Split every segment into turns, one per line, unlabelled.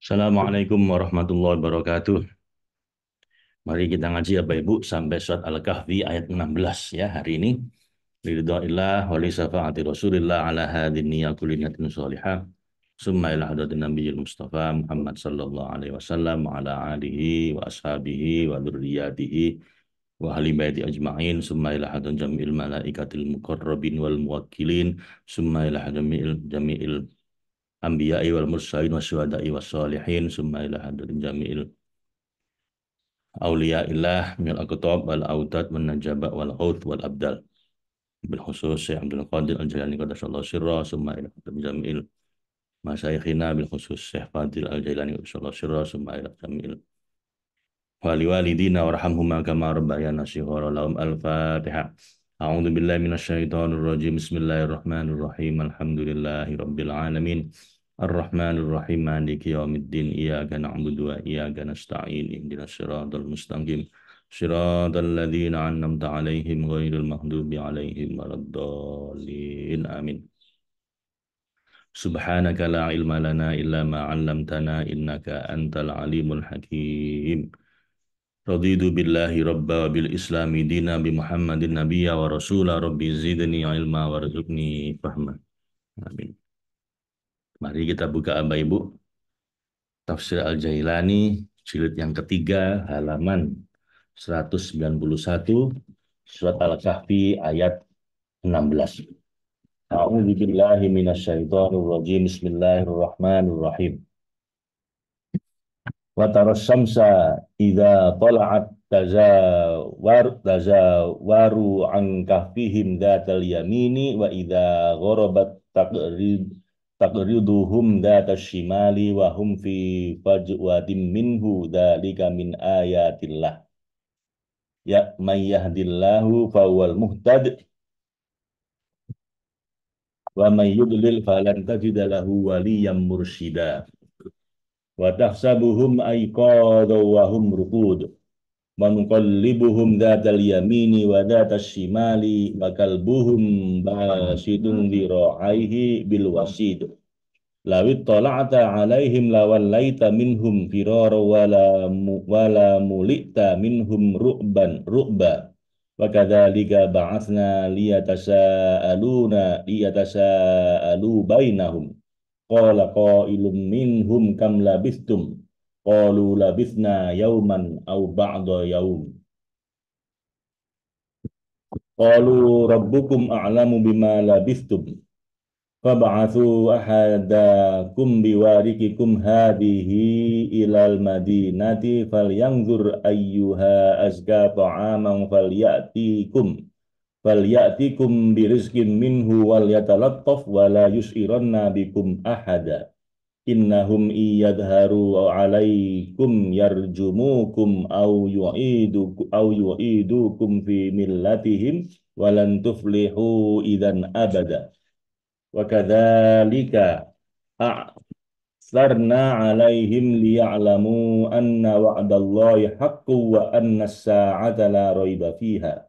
Assalamualaikum warahmatullahi wabarakatuh. Mari kita ngaji ya Bapak Ibu sampai surat Al-Kahfi ayat 16 ya hari ini. Ridhoillah wa li syafaati Rasulillah ala hadin niyakul salihah. Summa ila hadratin Nabiyil Mustafa Muhammad sallallahu alaihi wasallam wa ala alihi wa ashabihi wa dzurriyyatihi wa ahli baiti ajma'in. Summa ila hadratin jami'il malaikatil muqarrabin wal muwakkilin. Summa ila hadratin jami'il anbiya'i wal mursalin wasyuhada'i wassalihin. Summa ila hadratin jami'il Aulia illah minal aqtab wal autad wan najaba wal hauth wal abdal bil khusus Syekh Abdul Qadir Al-Jailani qaddasallahu sirra summa ila jamil masyayikhina bil khusus Syekh Fadil Al-Jailani qaddasallahu sirra summa ila jamil wali walidina warhamhuma kama rabbayana shighara lahum al-fatihah. A'udzu billahi minasyaitonir rajim. Bismillahirrahmanirrahim. Alhamdulillahi rabbil alamin. Ar-Rahmanir Rahim. Maliki yaumiddin. Iyyaka na'budu wa iyyaka nasta'in. Ihdinas siratal mustaqim. Siratal ladzina an'amta 'alaihim ghairil maghdubi 'alaihim waladdallin. Amin. Subhanaka la ilma lana illa ma 'allamtana innaka antal alimul hakim. Raditu billahi rabba wa bil islami dina bi Muhammadin nabiyya wa rasula rabbi zidni ilma warzuqni fahma. Amin. Mari kita buka Bapak Ibu Tafsir Al-Jailani jilid yang ketiga halaman 191 surat Al-Kahfi ayat 16. A'udzu billahi minasyaitonir rajim. Bismillahirrahmanirrahim. Wa taras syamsa idza tala'at tazawaru an kahfihim datal yamini wa idza gharabat taqriduhum datas shimali wa hum fi fajwatin minhu dalika min ayatillah ya may yahdillahu fawwal muhtad wa may yudlil falan tajida lahu waliyyam mursyida wa tahsabuhum ayqadha wa hum ruqud wa nuqallibuhum dhatal yamini wa dhatas shimali wa kalbuhum basidun dhira'aihi bil wasid lawit tala'ata alaihim lawallaita minhum firara wala mulita minhum ru'ba wa kadzalika ba'atsna liyatasaalu bainahum qala qailum minhum kam labistum qalu labisna yauman aw ba'da yaum qalu rabbukum a'lamu bima labistum fab'atsu ahadakum biwarikikum hadhihi ilal madinati falyanzur ayyuha azka ta'aman falyatikum birizqin minhu wal yatalattaf wala yus'iranna bikum ahada innahum iyadharu alaikum yarjumukum au yu'idukum fi millatihim walan tuflihu idan abada wa kadzalika a'sarna alaihim liya'lamu anna wa'dallahi haqqun wa anna as-sa'ata la raiba fiha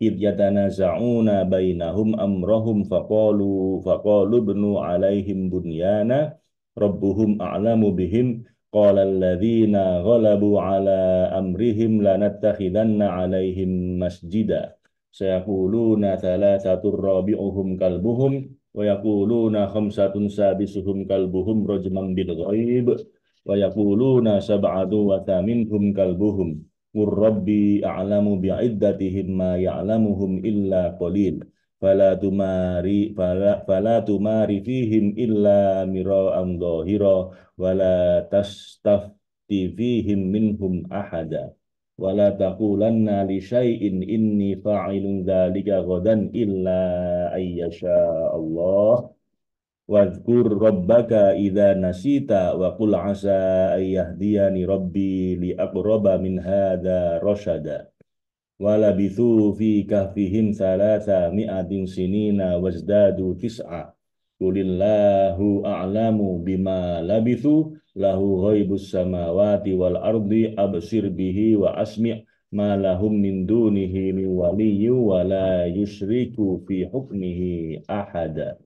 id yatanaza'una bainahum amrahum faqalu ibnu alaihim bunyana rabbuhum a'lamu bihim qala alladhina ghalabu ala amrihim lanattakhidanna alaihim masjida sayaquluna thalathatur rabi'uhum kalbuhum wa yaquluna khamsatun sabisuhum kalbuhum rajman bil ghaib wa yaquluna sab'atu wa thaminhum kalbuhum qur rabbi a'lamu bi'iddatihim ma ya'lamuhum illa qalil fala tumari fihim illa mira'an dhahira wala tastafti fihim minhum ahada wala taqulanna li syai'in inni fa'ilun dzalika ghadan illa ayyasha Allah wadhkur rabbaka idza nasita wa qul asa ayyahdiyani rabbi li aqraba min hadza rasyada walabithu fi kahfihim salasa mi'atin sinina wazdadu tis'a qulillahu a'lamu bima labithu lahu ghaibus samawati wal ardi absir bihi wa asmi' ma lahum min dunihi min waliyyin wa la yusyriku fi hukmihi ahada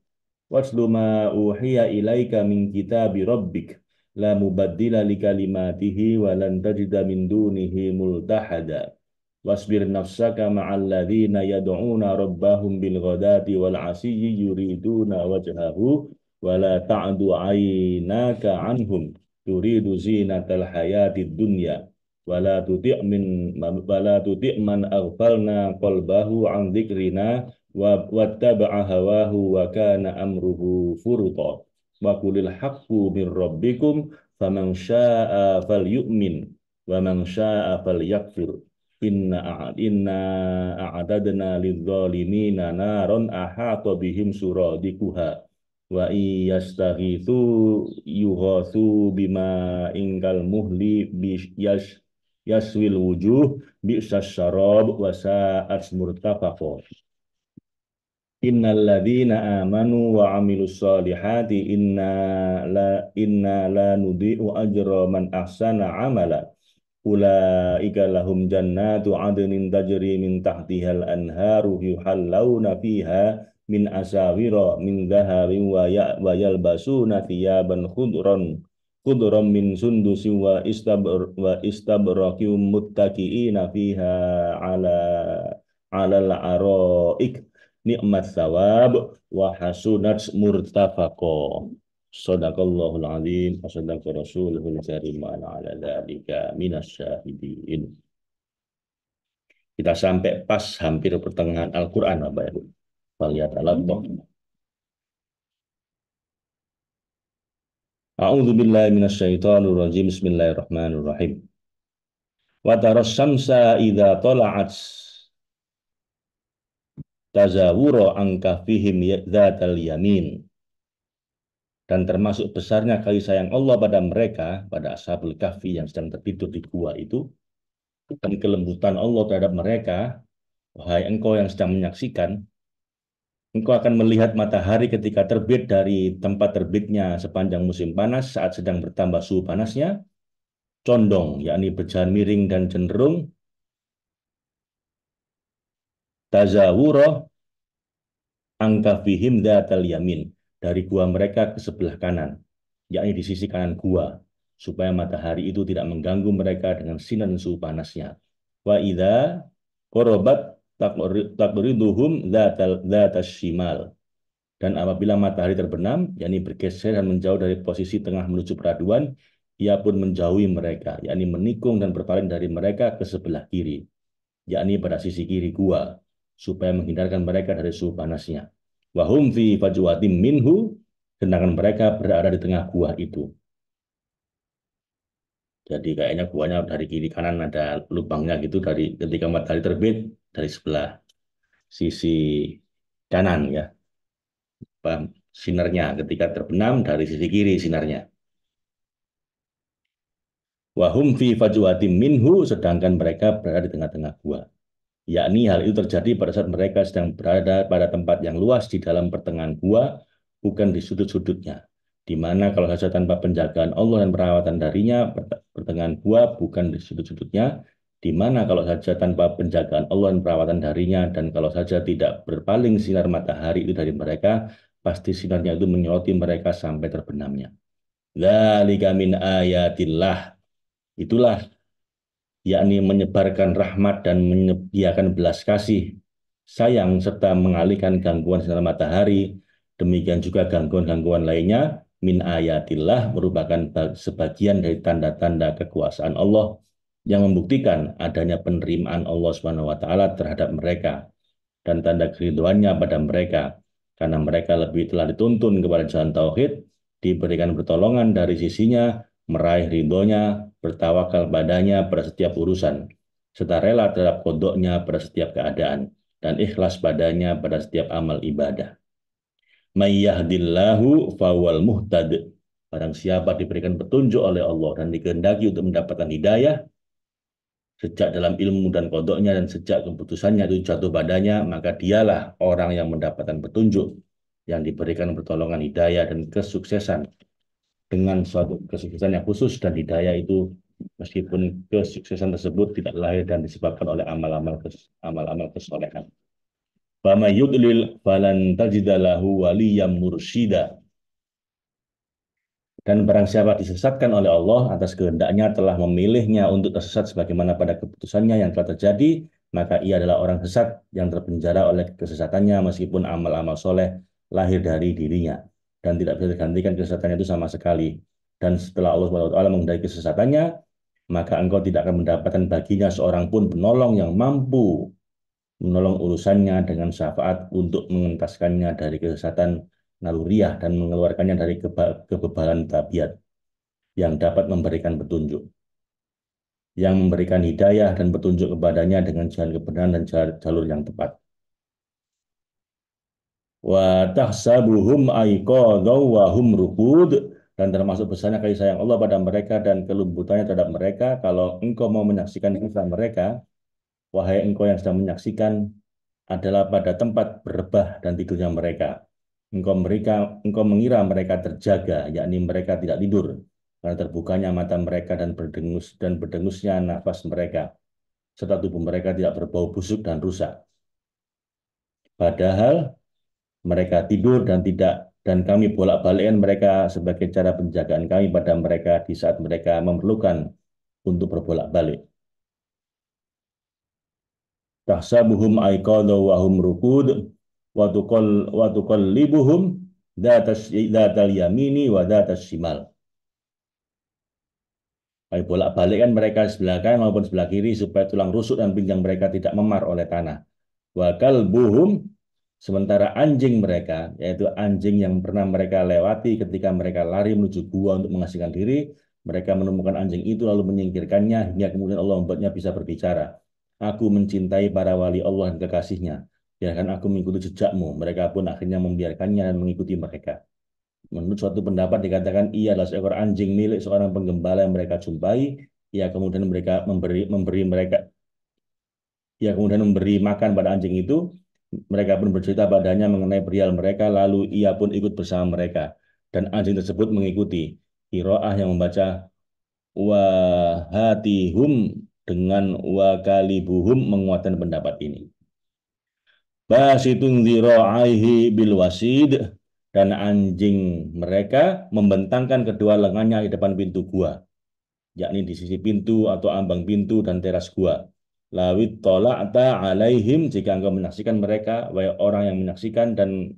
watlu ma uhiya ilaika min kitabi rabbik la mubaddila li kalimatihi wa lan tajida min dunihi multahada. Wasbir nafsaka ma'al ladzina yad'una rabbahum bil ghadati wal 'ashiyyi yuriduna wajhahu wa la ta'du 'ainaka 'anhum turidu zinatal hayatid dunya wa la tuti' man aghfalna qalbahu 'an dzikrina wa wattaba'a hawahu wa kana amruhu furuta wa qulil haqqu min rabbikum faman syaa'a falyu'min wa man syaa'a falyakfur inna a'tadna lidzalimina naron ahata bihim suradikuha wa iyastaghitsu yughatsu bima ingkal muhli yaswil wujuh bi'sas syarab wa sa'at murtafaqa. Innal ladzina amanu wa 'amilus solihati inna la nudhi'u ajra man ahsana 'amala. Ulaika lahum jannatu 'adnin tajri min tahtihal anharu yuhallawna fiha min asawira min dhahabin wa yalbasuna thiyaban khudran min sundusin wa istabraqim muttaqiina fiha ala alal araik nikmat thawab wa hasunat murtafaqo. Shadaqallahul azim wa sadaqa rasulul karim wa ala dzalika minasyahidin. Kita sampai pas hampir pertengahan Al-Qur'an Bapak Ibu. Lihat alat-alat. A'udzu billahi minasyaitonir rajim. Bismillahirrahmanirrahim. Wa taras syamsa idza tala'at tazawura an kahfihim dzatal yamin. Dan termasuk besarnya kasih sayang Allah pada mereka, pada Ashabul Kahfi yang sedang tertidur di gua itu, dan kelembutan Allah terhadap mereka, wahai engkau yang sedang menyaksikan, engkau akan melihat matahari ketika terbit dari tempat terbitnya sepanjang musim panas saat sedang bertambah suhu panasnya, condong, yakni berjalan miring dan cenderung, tazawura angkafihim dzatal yamin, dari gua mereka ke sebelah kanan, yakni di sisi kanan gua, supaya matahari itu tidak mengganggu mereka dengan sinar dan suhu panasnya. Wa idza qarabat taqriduhum dzatas shimal. Dan apabila matahari terbenam, yakni bergeser dan menjauh dari posisi tengah menuju peraduan, ia pun menjauhi mereka, yakni menikung dan berpaling dari mereka ke sebelah kiri, yakni pada sisi kiri gua, supaya menghindarkan mereka dari suhu panasnya. Wahum fi fajwatim minhu, sedangkan mereka berada di tengah gua itu. Jadi kayaknya guanya dari kiri kanan ada lubangnya gitu, dari ketika matahari terbit dari sebelah sisi kanan ya, sinarnya, ketika terbenam dari sisi kiri sinarnya. Wahum fi fajwatim minhu, sedangkan mereka berada di tengah-tengah gua. Yakni hal itu terjadi pada saat mereka sedang berada pada tempat yang luas di dalam pertengahan gua, bukan di sudut-sudutnya. Di mana kalau saja tanpa penjagaan Allah dan perawatan darinya, pertengahan gua bukan di sudut-sudutnya. Di mana kalau saja tanpa penjagaan Allah dan perawatan darinya, dan kalau saja tidak berpaling sinar matahari itu dari mereka, pasti sinarnya itu menyoroti mereka sampai terbenamnya. Dzalika min ayatillah. Itulah, yakni menyebarkan rahmat dan menyediakan belas kasih sayang serta mengalihkan gangguan sinar matahari, demikian juga gangguan-gangguan lainnya, min ayatillah, merupakan sebagian dari tanda-tanda kekuasaan Allah yang membuktikan adanya penerimaan Allah SWT terhadap mereka dan tanda keriduannya pada mereka, karena mereka lebih telah dituntun kepada jalan tauhid, diberikan pertolongan dari sisinya, meraih ridhonya, bertawakal padanya pada setiap urusan, serta rela terhadap kodoknya pada setiap keadaan, dan ikhlas padanya pada setiap amal ibadah. May yahdillahu fawal muhtad. Barang siapa diberikan petunjuk oleh Allah dan dikehendaki untuk mendapatkan hidayah, sejak dalam ilmu dan kodoknya dan sejak keputusannya itu jatuh padanya, maka dialah orang yang mendapatkan petunjuk, yang diberikan pertolongan hidayah dan kesuksesan, dengan suatu kesuksesan yang khusus. Dan hidayah itu, meskipun kesuksesan tersebut tidak lahir dan disebabkan oleh amal-amal kesolehan. Fama yudlil falan tajidalahu waliyam mursyida. Dan barang siapa disesatkan oleh Allah atas kehendaknya telah memilihnya untuk tersesat sebagaimana pada keputusannya yang telah terjadi, maka ia adalah orang sesat yang terpenjara oleh kesesatannya meskipun amal-amal soleh lahir dari dirinya. Dan tidak bisa digantikan kesesatannya itu sama sekali. Dan setelah Allah SWT menghendaki kesesatannya, maka engkau tidak akan mendapatkan baginya seorang pun penolong yang mampu menolong urusannya dengan syafaat untuk mengentaskannya dari kesesatan naluriah dan mengeluarkannya dari kebebalan tabiat yang dapat memberikan petunjuk, yang memberikan hidayah dan petunjuk kepadanya dengan jalan kebenaran dan jalur yang tepat. Wa tahsabuhum aiqadhaw wa hum ruqud, dan termasuk besarnya kasih sayang Allah pada mereka dan kelembutannya terhadap mereka kalau engkau mau menyaksikan kisah mereka, wahai engkau yang sedang menyaksikan, adalah pada tempat berebah dan tidurnya mereka. Engkau mengira mereka terjaga, yakni mereka tidak tidur, karena terbukanya mata mereka dan berdengusnya nafas mereka, serta tubuh mereka tidak berbau busuk dan rusak. Padahal mereka tidur dan kami bolak-balikkan mereka sebagai cara penjagaan kami pada mereka di saat mereka memerlukan untuk berbolak-balik. Tahsabuhum aiqadha wa hum rukud wa tuqallibuhum datal yamini wa datas shimal. Kami bolak-balikkan mereka sebelah kanan maupun sebelah kiri supaya tulang rusuk dan pinggang mereka tidak memar oleh tanah. Wa kalbuhum, sementara anjing mereka, yaitu anjing yang pernah mereka lewati ketika mereka lari menuju gua untuk mengasingkan diri, mereka menemukan anjing itu lalu menyingkirkannya hingga kemudian Allah membuatnya bisa berbicara. Aku mencintai para wali Allah dan kekasihnya. Biarkan aku mengikuti jejakmu. Mereka pun akhirnya membiarkannya dan mengikuti mereka. Menurut suatu pendapat dikatakan ia adalah seekor anjing milik seorang penggembala yang mereka jumpai. Ia kemudian memberi makan pada anjing itu. Mereka pun bercerita padanya mengenai perial mereka, lalu ia pun ikut bersama mereka. Dan anjing tersebut mengikuti. Qiraah yang membaca wahatihum dengan wakalibuhum menguatkan pendapat ini. Basitun dzira'aihi bil wasid, dan anjing mereka membentangkan kedua lengannya di depan pintu gua, yakni di sisi pintu atau ambang pintu dan teras gua. Lawit tola'ta alaihim, jika engkau menyaksikan mereka, wahai orang yang menyaksikan, dan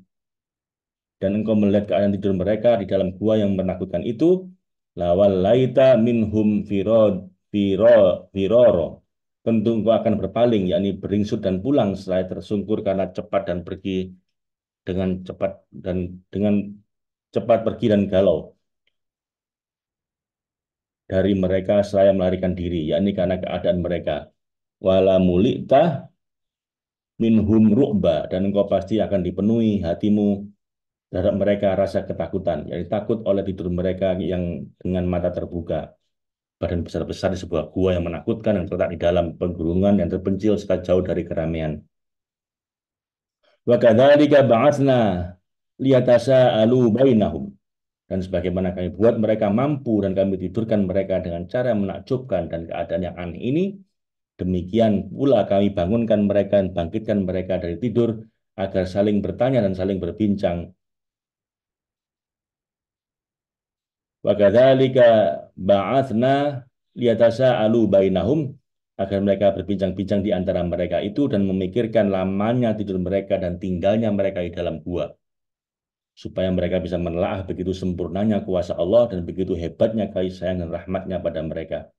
engkau melihat keadaan tidur mereka di dalam gua yang menakutkan itu, lawal laita minhum firoro, tentu engkau akan berpaling, yakni beringsut dan pulang setelah tersungkur karena cepat dan pergi dengan cepat dan dengan cepat pergi dan galau dari mereka seraya melarikan diri, yakni karena keadaan mereka. Wala mulita minhum ru'ba, dan engkau pasti akan dipenuhi hatimu terhadap mereka rasa ketakutan, yakni takut oleh tidur mereka yang dengan mata terbuka, badan besar-besar di sebuah gua yang menakutkan yang terletak di dalam pegunungan yang terpencil serta jauh dari keramaian. Wa kadzalika ba'atsna liyatasaalu bainahum, dan sebagaimana kami buat mereka mampu dan kami tidurkan mereka dengan cara yang menakjubkan dan keadaan yang aneh ini, demikian pula kami bangunkan mereka dan bangkitkan mereka dari tidur agar saling bertanya dan saling berbincang. Wa kadzalika ba'atsna liyatasaalu bainahum, agar mereka berbincang-bincang di antara mereka itu dan memikirkan lamanya tidur mereka dan tinggalnya mereka di dalam gua, supaya mereka bisa menelaah begitu sempurnanya kuasa Allah dan begitu hebatnya kasih sayang dan rahmatnya pada mereka.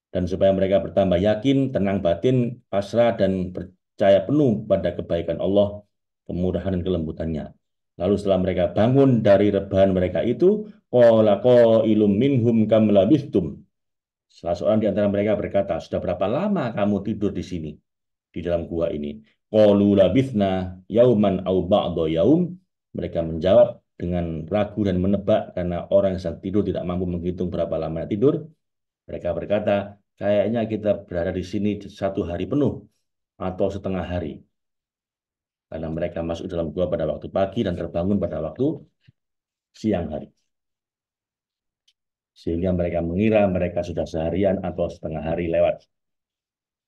Dan supaya mereka bertambah yakin, tenang batin, pasrah, dan percaya penuh pada kebaikan Allah, kemurahan dan kelembutannya. Lalu setelah mereka bangun dari rebahan mereka itu, qala qailum minhum kam labistum. Salah seorang di antara mereka berkata, sudah berapa lama kamu tidur di sini, di dalam gua ini? Qalu labithna yauman au ba'da yaum. Mereka menjawab dengan ragu dan menebak karena orang yang sedang tidur tidak mampu menghitung berapa lama tidur. Mereka berkata, kayaknya kita berada di sini satu hari penuh atau setengah hari. Karena mereka masuk dalam gua pada waktu pagi dan terbangun pada waktu siang hari. Sehingga mereka mengira mereka sudah seharian atau setengah hari lewat.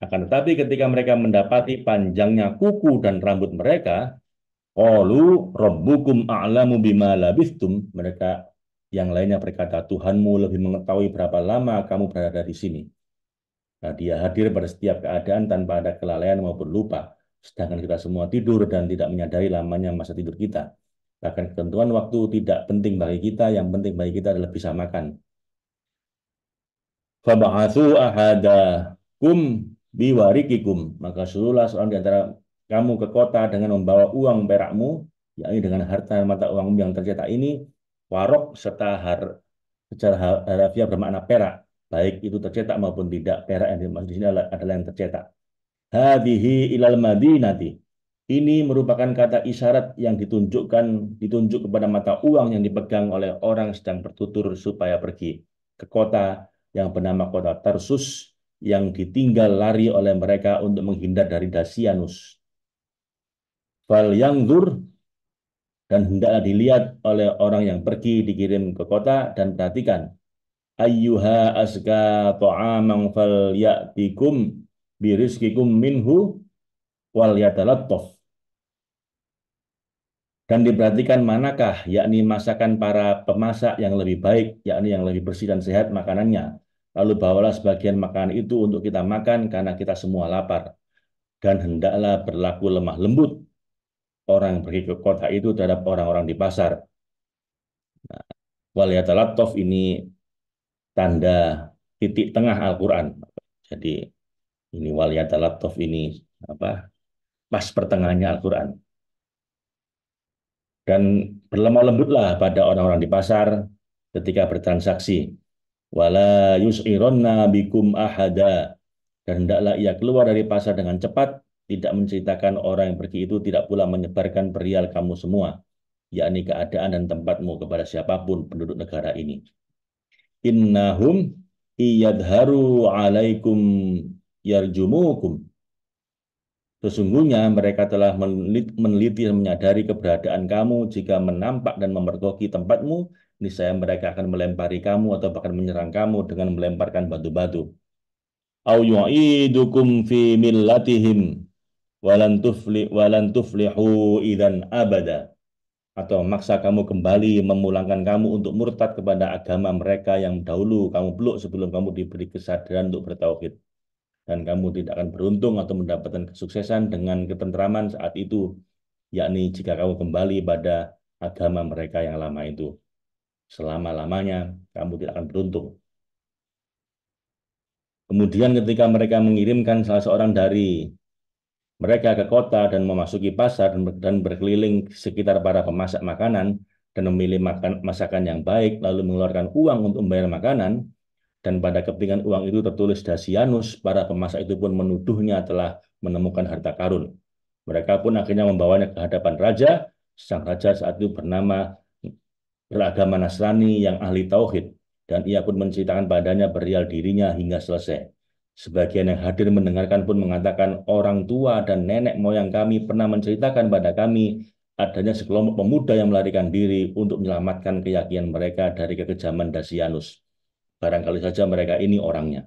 Akan tetapi ketika mereka mendapati panjangnya kuku dan rambut mereka, qalu rabbukum a'lamu bima labistum. Mereka Yang lainnya berkata, Tuhanmu lebih mengetahui berapa lama kamu berada di sini. Nah, dia hadir pada setiap keadaan tanpa ada kelalaian maupun lupa. Sedangkan kita semua tidur dan tidak menyadari lamanya masa tidur kita. Bahkan ketentuan waktu tidak penting bagi kita, yang penting bagi kita adalah bisa makan. Fab'atsu ahadakum biwarikikum. Maka suruhlah seorang di antara kamu ke kota dengan membawa uang perakmu, yakni dengan harta mata uangmu yang tercetak ini, warok serta secara harafiah bermakna perak, baik itu tercetak maupun tidak. Perak yang dimaksud di sini adalah yang tercetak. Hadhihi ilal madinati. Ini merupakan kata isyarat yang ditunjuk kepada mata uang yang dipegang oleh orang sedang bertutur supaya pergi ke kota yang bernama kota Tarsus yang ditinggal lari oleh mereka untuk menghindar dari Dasianus. Fal yanzur, dan hendaklah dilihat oleh orang yang pergi dikirim ke kota dan perhatikan ayyuha aska ta'amang fal ya'tikum birizkikum minhu wal yatalattaf. Dan diperhatikan manakah yakni masakan para pemasak yang lebih baik, yakni yang lebih bersih dan sehat makanannya. Lalu bawalah sebagian makanan itu untuk kita makan karena kita semua lapar. Dan hendaklah berlaku lemah lembut orang pergi ke kota itu terhadap orang-orang di pasar. Nah, waliyatalattaf ini tanda titik tengah Al-Quran. Jadi ini waliyatalattaf ini apa? Pas pertengahannya Al-Quran. Dan berlemah lembutlah pada orang-orang di pasar ketika bertransaksi. Wala yus'ironna bikum ahada, dan hendaklah ia keluar dari pasar dengan cepat, tidak menceritakan orang yang pergi itu, tidak pula menyebarkan perihal kamu semua, yakni keadaan dan tempatmu kepada siapapun penduduk negara ini. Innahum iyadharu alaikum yarjumukum. Sesungguhnya mereka telah meneliti dan menyadari keberadaan kamu. Jika menampak dan memergoki tempatmu, niscaya mereka akan melempari kamu atau bahkan menyerang kamu dengan melemparkan batu-batu. Au yu'idukum fi millatihim walan tuflihu idan abada. Atau maksa kamu kembali, memulangkan kamu untuk murtad kepada agama mereka yang dahulu kamu peluk sebelum kamu diberi kesadaran untuk bertauhid. Dan kamu tidak akan beruntung atau mendapatkan kesuksesan dengan ketentraman saat itu, yakni jika kamu kembali pada agama mereka yang lama itu. Selama-lamanya kamu tidak akan beruntung. Kemudian ketika mereka mengirimkan salah seorang dari mereka ke kota dan memasuki pasar dan berkeliling sekitar para pemasak makanan dan memilih masakan yang baik, lalu mengeluarkan uang untuk membayar makanan, dan pada kepingan uang itu tertulis Dasianus, para pemasak itu pun menuduhnya telah menemukan harta karun. Mereka pun akhirnya membawanya ke hadapan raja. Sang raja saat itu beragama Nasrani yang ahli tauhid, dan ia pun menceritakan padanya perihal dirinya hingga selesai. Sebagian yang hadir mendengarkan pun mengatakan, orang tua dan nenek moyang kami pernah menceritakan pada kami adanya sekelompok pemuda yang melarikan diri untuk menyelamatkan keyakinan mereka dari kekejaman Dasianus. Barangkali saja mereka ini orangnya.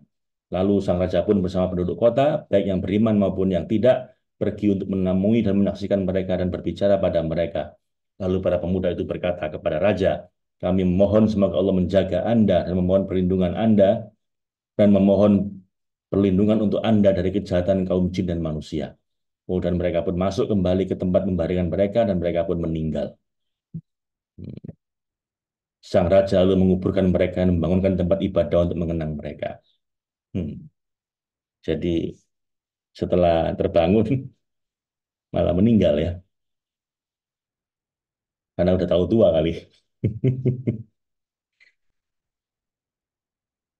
Lalu sang raja pun bersama penduduk kota, baik yang beriman maupun yang tidak, pergi untuk menemui dan menyaksikan mereka dan berbicara pada mereka. Lalu para pemuda itu berkata kepada raja, kami memohon semoga Allah menjaga Anda dan memohon perlindungan Anda dan memohon perlindungan untuk Anda dari kejahatan kaum jin dan manusia. Kemudian mereka pun masuk kembali ke tempat pembaringan mereka dan mereka pun meninggal. Sang raja lalu menguburkan mereka dan membangunkan tempat ibadah untuk mengenang mereka. Hmm. Jadi setelah terbangun malah meninggal ya, karena udah tahu tua kali.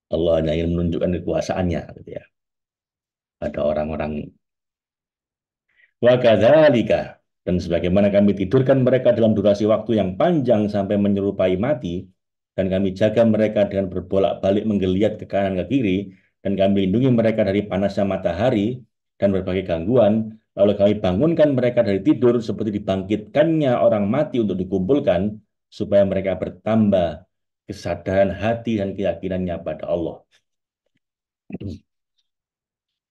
Allah hanya ingin menunjukkan kekuasaannya gitu ya pada orang-orang. Wa kadzalika, dan sebagaimana kami tidurkan mereka dalam durasi waktu yang panjang sampai menyerupai mati, dan kami jaga mereka dengan berbolak-balik menggeliat ke kanan ke kiri, dan kami lindungi mereka dari panasnya matahari dan berbagai gangguan, lalu kami bangunkan mereka dari tidur seperti dibangkitkannya orang mati untuk dikumpulkan, supaya mereka bertambah kesadaran hati dan keyakinannya pada Allah.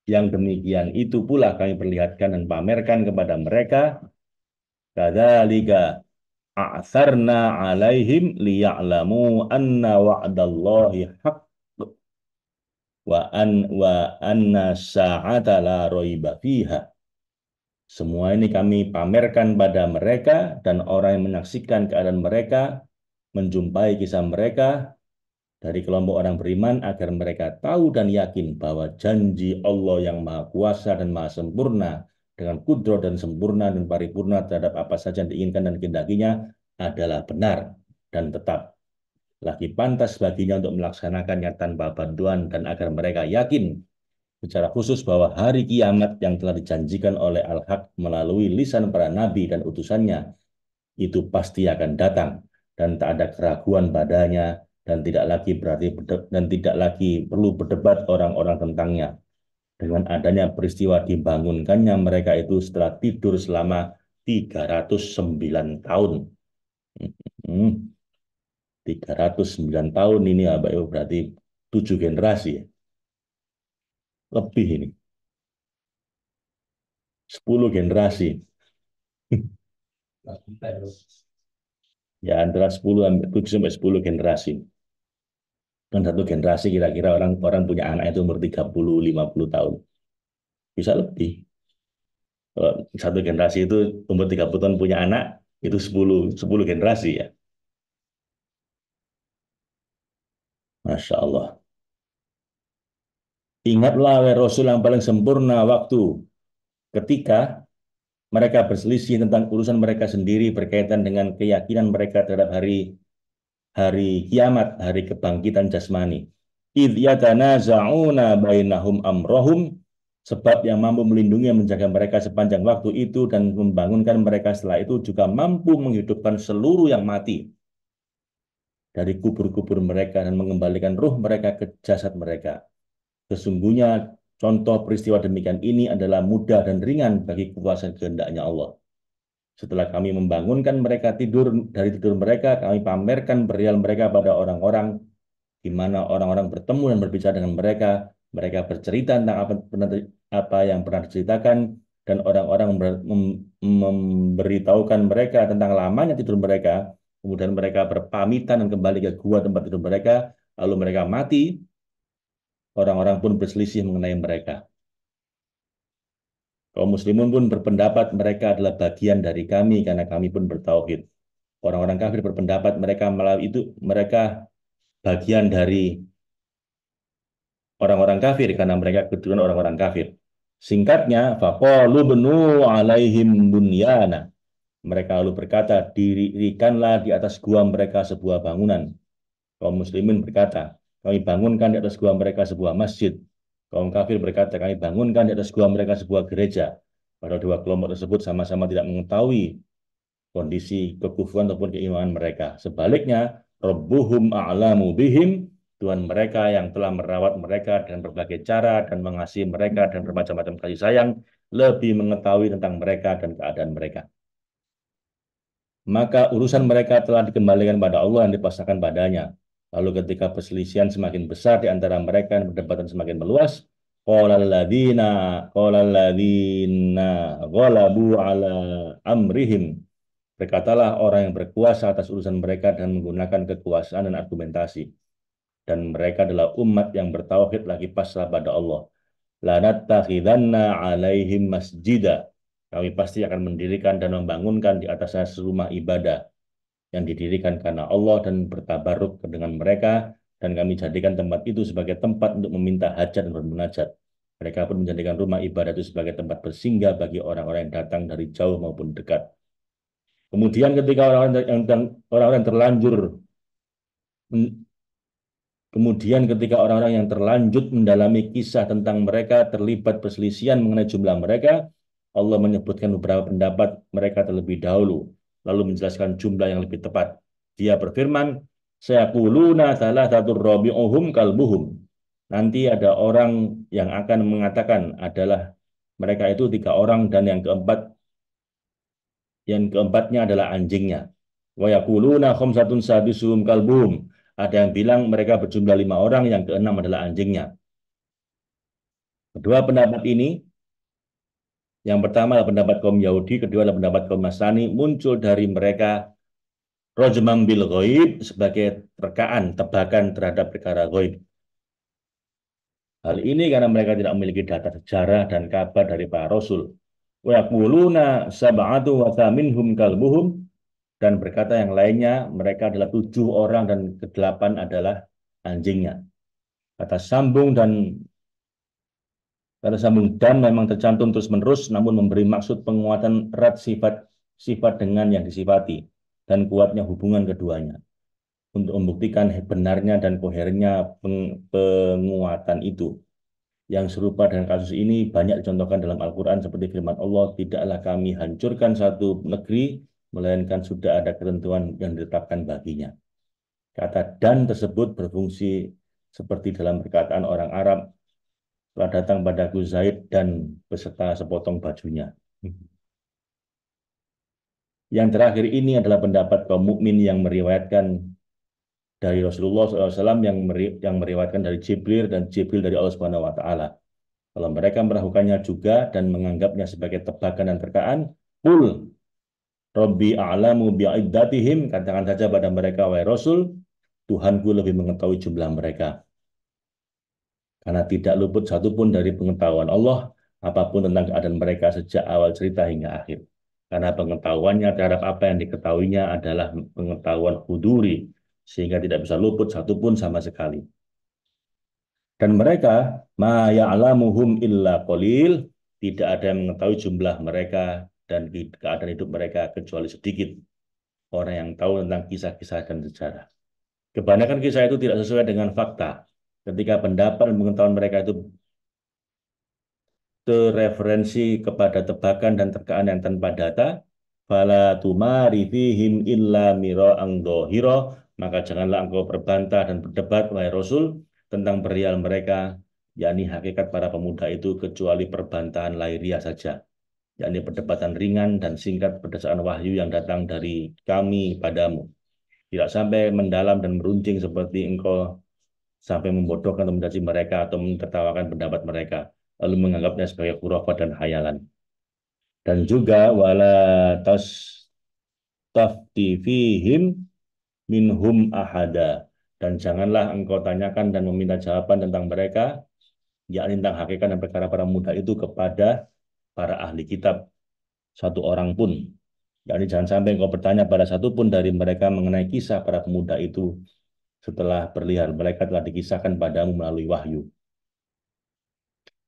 Yang demikian itu pula kami perlihatkan dan pamerkan kepada mereka. Kadzalika, a'tharna alaihim liya'lamu anna wa'dallahi haqq wa anna sa'ata la raiba fiha. Semua ini kami pamerkan pada mereka dan orang yang menyaksikan keadaan mereka, menjumpai kisah mereka dari kelompok orang beriman agar mereka tahu dan yakin bahwa janji Allah yang maha kuasa dan maha sempurna dengan kudrat dan sempurna dan paripurna terhadap apa saja yang diinginkan dan kehendakinya adalah benar dan tetap. Lagi pantas baginya untuk melaksanakannya tanpa bantuan dan agar mereka yakin secara khusus bahwa hari kiamat yang telah dijanjikan oleh Al-Haq melalui lisan para nabi dan utusannya itu pasti akan datang dan tak ada keraguan padanya dan tidak lagi perlu berdebat orang-orang tentangnya dengan adanya peristiwa dibangunkannya mereka itu setelah tidur selama 309 tahun. 309 tahun ini Bapak Ibu berarti 7 generasi ya. Lebih ini. 10 generasi. Ya antara 10 7 sampai 10 generasi. Kan satu generasi kira-kira orang punya anak itu umur 30-50 tahun. Bisa lebih. Kalau satu generasi itu umur 30 tahun punya anak, itu 10 generasi ya. Masya Allah. Ingatlah wahai Rasul yang paling sempurna waktu ketika mereka berselisih tentang urusan mereka sendiri berkaitan dengan keyakinan mereka terhadap hari kiamat, hari kebangkitan jasmani. Idh yatanaza'una bainahum amrohum, sebab yang mampu melindungi dan menjaga mereka sepanjang waktu itu dan membangunkan mereka setelah itu juga mampu menghidupkan seluruh yang mati dari kubur-kubur mereka dan mengembalikan ruh mereka ke jasad mereka. Sesungguhnya contoh peristiwa demikian ini adalah mudah dan ringan bagi kuasa kehendaknya Allah. Setelah kami membangunkan mereka dari tidur mereka, kami pamerkan berial mereka pada orang-orang, di mana orang-orang bertemu dan berbicara dengan mereka. Mereka bercerita tentang apa yang pernah diceritakan, dan orang-orang memberitahukan mereka tentang lamanya tidur mereka. Kemudian mereka berpamitan dan kembali ke gua tempat tidur mereka, lalu mereka mati. Orang-orang pun berselisih mengenai mereka. Kaum muslimun pun berpendapat mereka adalah bagian dari kami karena kami pun bertauhid. Orang-orang kafir berpendapat mereka bagian dari orang-orang kafir karena mereka keturunan orang-orang kafir. Singkatnya, faqalu benu alaihim bunyana. Mereka lalu berkata, dirikanlah di atas gua mereka sebuah bangunan. Kaum muslimin berkata, kami bangunkan di atas gua mereka sebuah masjid. Kaum kafir berkata, kami bangunkan di atas gua mereka sebuah gereja. Padahal dua kelompok tersebut sama-sama tidak mengetahui kondisi kekufuran ataupun keimanan mereka. Sebaliknya, Rabbuhum a'lamu bihim, Tuhan mereka yang telah merawat mereka dengan berbagai cara dan mengasihi mereka dan bermacam-macam kasih sayang, lebih mengetahui tentang mereka dan keadaan mereka. Maka urusan mereka telah dikembalikan pada Allah yang dipasrahkan padanya. Lalu ketika perselisihan semakin besar di antara mereka dan perdebatan semakin meluas, qala alladziina ghalabu ala amrihim, berkatalah orang yang berkuasa atas urusan mereka dan menggunakan kekuasaan dan argumentasi. Dan mereka adalah umat yang bertauhid lagi pasrah pada Allah. Lanattakhidanna alaihim masjida. Kami pasti akan mendirikan dan membangunkan di atasnya serumah ibadah yang didirikan karena Allah dan bertabaruk dengan mereka, dan kami jadikan tempat itu sebagai tempat untuk meminta hajat dan bermunajat. Mereka pun menjadikan rumah ibadah itu sebagai tempat bersinggah bagi orang-orang yang datang dari jauh maupun dekat. Kemudian ketika orang-orang yang terlanjur Kemudian ketika orang-orang yang terlanjut mendalami kisah tentang mereka terlibat perselisihan mengenai jumlah mereka, Allah menyebutkan beberapa pendapat mereka terlebih dahulu, lalu menjelaskan jumlah yang lebih tepat. Dia berfirman, sayaquluna thalathatur rabi'uhum kalbuhum. Nanti ada orang yang akan mengatakan adalah mereka itu 3 orang dan yang keempatnya adalah anjingnya. Wa yaquluna khamsatun sadisuhum kalbuhum. Ada yang bilang mereka berjumlah 5 orang, yang keenam adalah anjingnya. Kedua pendapat ini, yang pertama adalah pendapat kaum Yahudi, kedua adalah pendapat kaum Nasrani, muncul dari mereka Rajman bil ghaib sebagai terkaan, tebakan terhadap perkara ghaib. Hal ini karena mereka tidak memiliki data sejarah dan kabar dari para rasul. Wa yaquluna sab'atu wa thaminhum kalbuhum, dan berkata yang lainnya mereka adalah 7 orang dan kedelapan adalah anjingnya. Kata sambung dan kata sambung dan memang tercantum terus menerus, namun memberi maksud penguatan erat sifat dengan yang disifati dan kuatnya hubungan keduanya untuk membuktikan benarnya dan koherennya penguatan itu. Yang serupa dengan kasus ini banyak dicontohkan dalam Al-Quran seperti firman Allah, tidaklah kami hancurkan satu negeri, melainkan sudah ada ketentuan yang ditetapkan baginya. Kata dan tersebut berfungsi seperti dalam perkataan orang Arab, telah datang padaku Zaid dan beserta sepotong bajunya. Yang terakhir ini adalah pendapat kaum mukmin yang meriwayatkan dari Rasulullah SAW yang meriwayatkan dari Jibril dan Jibril dari Allah Subhanahu Wa Taala. Kalau mereka melakukannya juga dan menganggapnya sebagai tebakan dan terkaan, qul Rabbi a'lamu bi'iddatihim, katakan saja pada mereka, wahai Rasul, Tuhanku lebih mengetahui jumlah mereka. Karena tidak luput satupun dari pengetahuan Allah, apapun tentang keadaan mereka sejak awal cerita hingga akhir. Karena pengetahuannya terhadap apa yang diketahuinya adalah pengetahuan huduri, sehingga tidak bisa luput satupun sama sekali. Dan mereka, ma ya'lamuhum illa qalil, tidak ada yang mengetahui jumlah mereka dan keadaan hidup mereka kecuali sedikit orang yang tahu tentang kisah-kisah dan sejarah. Kebanyakan kisah itu tidak sesuai dengan fakta. Ketika pendapat dan pengetahuan mereka itu terreferensi kepada tebakan dan terkaan yang tanpa data, fala tumari fihim illa mira'an dhahira, maka janganlah engkau berbantah dan berdebat, wahai Rasul, tentang perihal mereka, yakni hakikat para pemuda itu, kecuali perbantahan lahiriah saja, yakni perdebatan ringan dan singkat berdasarkan wahyu yang datang dari kami padamu. Tidak sampai mendalam dan meruncing seperti engkau sampai membodohkan atau mencaci mereka atau menertawakan pendapat mereka, lalu menganggapnya sebagai khurafat dan khayalan. Dan juga wala tastafti fihim minhum ahada, dan janganlah engkau tanyakan dan meminta jawaban tentang mereka, yakni tentang hakikat dan perkara para muda itu, kepada para ahli kitab satu orang pun. Yakni jangan sampai engkau bertanya pada satu pun dari mereka mengenai kisah para pemuda itu setelah perlihat mereka telah dikisahkan padamu melalui wahyu.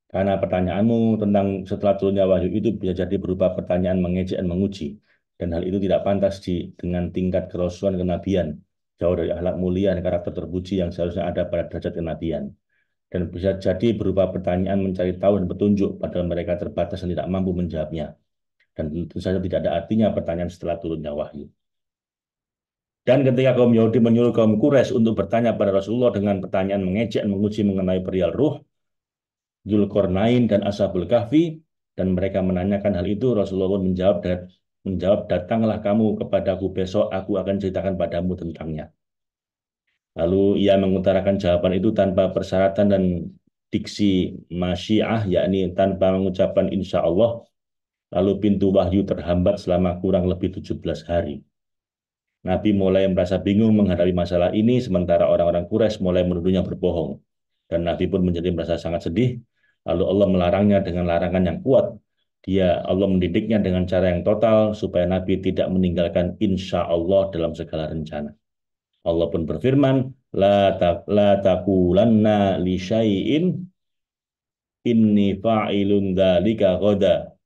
Karena pertanyaanmu tentang setelah turunnya wahyu itu bisa jadi berupa pertanyaan mengejek dan menguji. Dan hal itu tidak pantas dengan tingkat kerasulan kenabian, jauh dari akhlak mulia dan karakter terpuji yang seharusnya ada pada derajat kenabian. Dan bisa jadi berupa pertanyaan mencari tahu dan petunjuk, padahal mereka terbatas dan tidak mampu menjawabnya. Dan tentu saja tidak ada artinya pertanyaan setelah turunnya wahyu. Dan ketika kaum Yahudi menyuruh kaum Quraisy untuk bertanya pada Rasulullah dengan pertanyaan mengejek dan menguji mengenai perihal ruh, Dzulqarnain dan Ashabul Kahfi, dan mereka menanyakan hal itu, Rasulullah pun menjawab, datanglah kamu kepadaku besok, aku akan ceritakan padamu tentangnya. Lalu ia mengutarakan jawaban itu tanpa persyaratan dan diksi masyiah, yakni tanpa mengucapkan insya Allah. Lalu pintu wahyu terhambat selama kurang lebih 17 hari. Nabi mulai merasa bingung menghadapi masalah ini, sementara orang-orang Quraisy mulai menuduhnya berbohong. Dan Nabi pun menjadi merasa sangat sedih. Lalu Allah melarangnya dengan larangan yang kuat. Allah mendidiknya dengan cara yang total supaya Nabi tidak meninggalkan insya Allah dalam segala rencana. Allah pun berfirman, la taqulanna li syai'in inni fa'ilun dzalika ghadan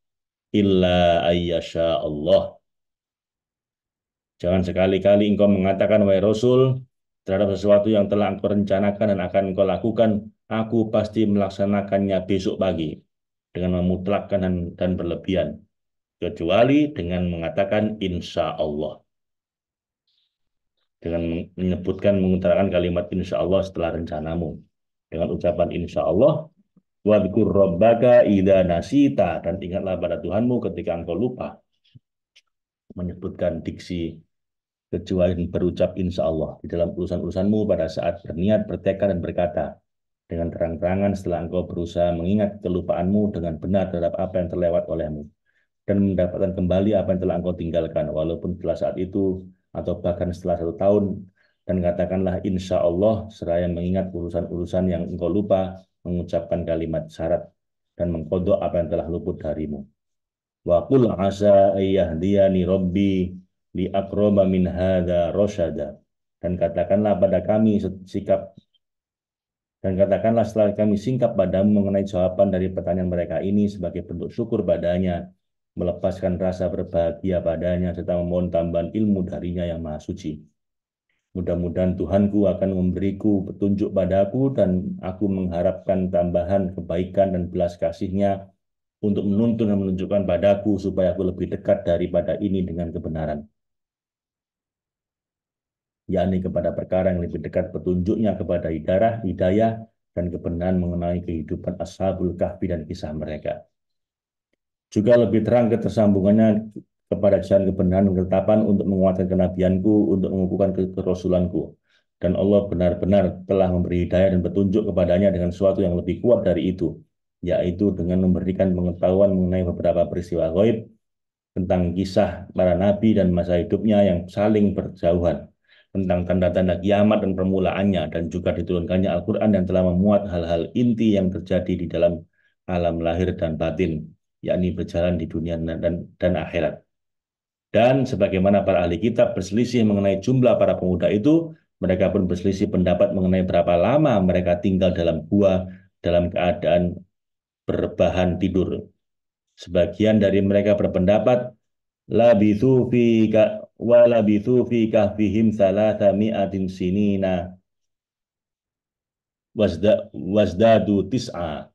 illa ayyasha Allah. Jangan sekali-kali engkau mengatakan, wahai Rasul, terhadap sesuatu yang telah engkau rencanakan dan akan engkau lakukan, aku pasti melaksanakannya besok pagi, dengan memutlakkan dan berlebihan, kecuali dengan mengatakan insya Allah, dengan menyebutkan, mengutarakan kalimat insya Allah setelah rencanamu, dengan ucapan insya Allah, wadhkur rabbaka idza nasita, dan ingatlah pada Tuhanmu ketika engkau lupa, menyebutkan diksi kecuali berucap insya Allah di dalam urusan-urusanmu pada saat berniat, bertekad, dan berkata dengan terang-terangan setelah engkau berusaha mengingat kelupaanmu dengan benar terhadap apa yang terlewat olehmu, dan mendapatkan kembali apa yang telah engkau tinggalkan, walaupun setelah saat itu atau bahkan setelah 1 tahun, dan katakanlah insya Allah seraya mengingat urusan-urusan yang engkau lupa, mengucapkan kalimat syarat dan mengkodok apa yang telah luput darimu. Wa qul asa ayyahdiyani rabbi li aqraba min hadza rasyada. Dan katakanlah pada kami sikap dan katakanlah setelah kami singkap padamu mengenai jawaban dari pertanyaan mereka ini sebagai bentuk syukur padanya, melepaskan rasa berbahagia padanya, serta memohon tambahan ilmu darinya yang maha suci. Mudah-mudahan Tuhanku akan memberiku petunjuk padaku dan aku mengharapkan tambahan kebaikan dan belas kasih-Nya untuk menuntun dan menunjukkan padaku supaya aku lebih dekat daripada ini dengan kebenaran, yakni kepada perkara yang lebih dekat petunjuknya kepada hidayah dan kebenaran mengenai kehidupan Ashabul Kahfi dan kisah mereka. Juga lebih terang ketersambungannya kepada jalan kebenaran dan ketetapan untuk menguatkan kenabianku, untuk mengukuhkan kerasulanku. Dan Allah benar-benar telah memberi hidayah dan petunjuk kepadanya dengan sesuatu yang lebih kuat dari itu, yaitu dengan memberikan pengetahuan mengenai beberapa peristiwa gaib tentang kisah para nabi dan masa hidupnya yang saling berjauhan, tentang tanda-tanda kiamat dan permulaannya, dan juga diturunkannya Al-Quran yang telah memuat hal-hal inti yang terjadi di dalam alam lahir dan batin, yakni berjalan di dunia dan akhirat. Dan sebagaimana para ahli kitab berselisih mengenai jumlah para pemuda itu, mereka pun berselisih pendapat mengenai berapa lama mereka tinggal dalam gua dalam keadaan berbahan tidur. Sebagian dari mereka berpendapat labithu fi wa labithu fi kahfihim salatha mi'atin sinina wasdadu tis'a.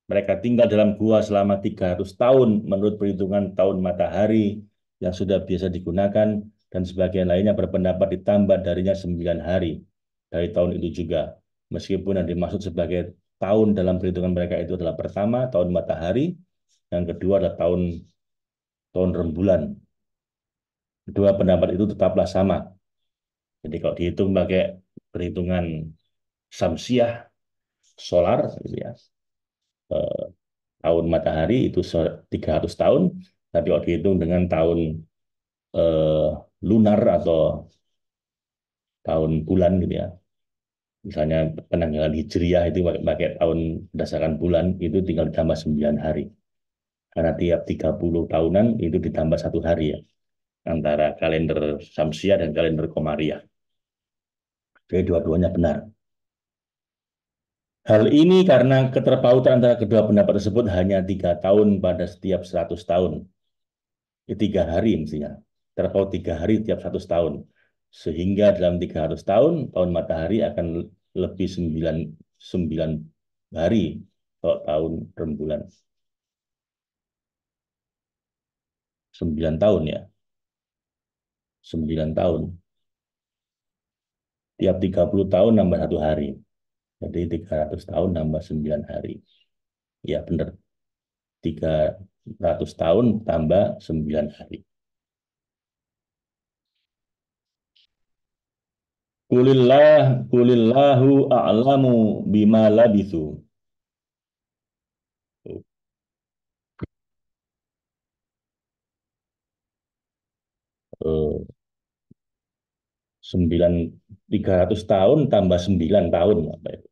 Mereka tinggal dalam gua selama 300 tahun menurut perhitungan tahun matahari yang sudah biasa digunakan, dan sebagian lainnya berpendapat ditambah darinya 9 hari dari tahun itu juga. Meskipun yang dimaksud sebagai tahun dalam perhitungan mereka itu adalah pertama tahun matahari, yang kedua adalah tahun tahun rembulan. Kedua pendapat itu tetaplah sama. Jadi kalau dihitung pakai perhitungan samsiah solar gitu ya, eh, tahun matahari itu 300 tahun, tapi kalau dihitung dengan tahun eh, lunar atau tahun bulan gitu ya, misalnya penanggalan hijriah itu pakai tahun berdasarkan bulan, itu tinggal ditambah 9 hari. Karena tiap 30 tahunan itu ditambah 1 hari ya, antara kalender Samsiah dan kalender Komariah. Jadi dua-duanya benar. Hal ini karena keterpautan antara kedua pendapat tersebut hanya 3 tahun pada setiap 100 tahun. 3 hari mestinya. Terpaut 3 hari tiap 100 tahun. Sehingga dalam 300 tahun, tahun matahari akan lebih 9 hari kalau tahun rembulan. 9 tahun ya. 9 tahun. Tiap 30 tahun nambah 1 hari. Jadi 300 tahun nambah 9 hari. Ya benar. 300 tahun tambah 9 hari. Kulillahu a'lamu bima labithu. Eh, 300 tahun tambah 9 tahun, Bapak Ibu.